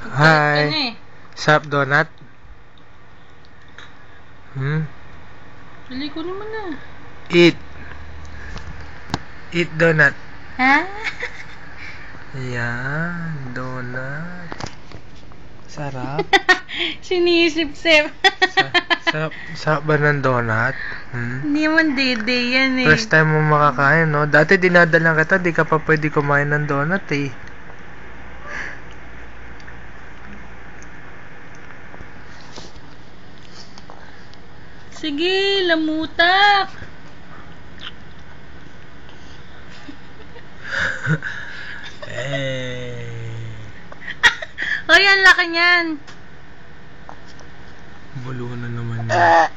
Hi. Sarap donut? Dali ko naman na. Eat. Eat donut. Ha? Yan, donut. Sarap. Sinisip-sip. Sarap ba ng donut? Hindi man dede yan eh. First time mo makakain, no? Dati dinadalang kita, di ka pa pwede kumain ng donut eh. Sige, lamutak. Hoy, ang laki niyan. Buluhan na naman yan.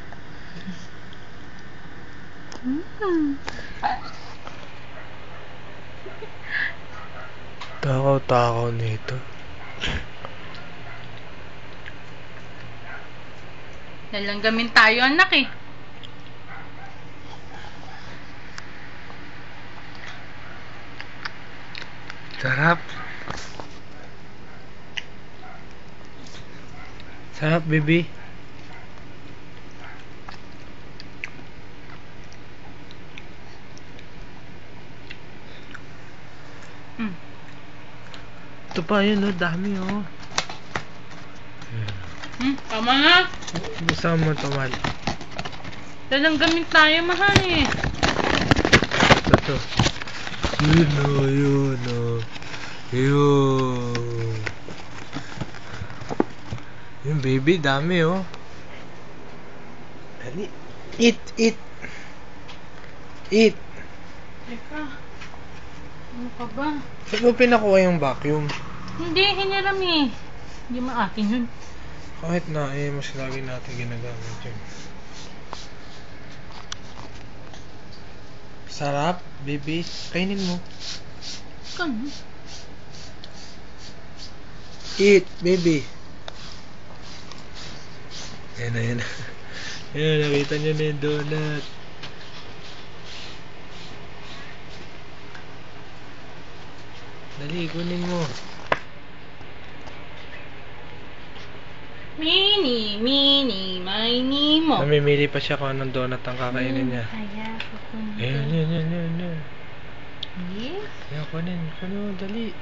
Takaw-takaw nito. Lalanggamin tayo, anak eh. Sarap. Sarap, baby. Ito pa yun, oh. Dami, oh. Tama na. Gusto mo ito, mahal. Lalanggamin tayo, mahal eh. Ito. Yun, oh. Yun, oh. Yun. Yung baby, dami, oh. Dali. Eat, eat. Eat. Teka. Ano ka ba? Saan mo pinakuha yung vacuum? Hindi, hiniram eh. Hindi maakin yun. Kahit na, mas lagi natin ginagamit yun. Sarap, baby. Kainin mo. Kano? Eat, baby. Yan na, yan na. Yan, nakita nyo na yung donut. Dali, kunin mo. Mini, mo. Namimili pa siya kung anong donut ang kakainin niya. Kaya, kukunin. Ayan. Yes? Ayan, kunin mo, dali.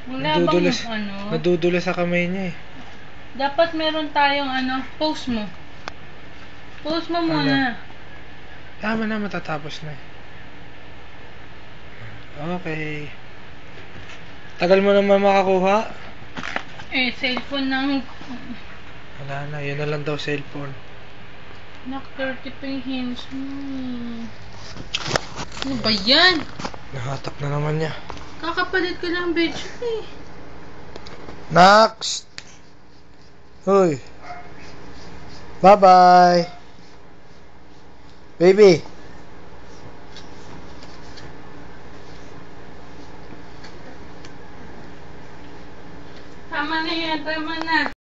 Wala bang ano? Nadudulas sa kamay niya eh. Dapat meron tayong ano, post mo. Post mo muna. Tama na, matatapos na eh. Okay. Tagal mo naman makakuha? Eh, cellphone ng... Wala na, yun na lang daw cellphone. Nak, 30 pa yung hands mo. Ano ba yan? Nahatak na naman niya. Kakapalit ko lang bedsheet eh. Next! Hoy! Bye-bye! Baby! Tama na yan, tama na.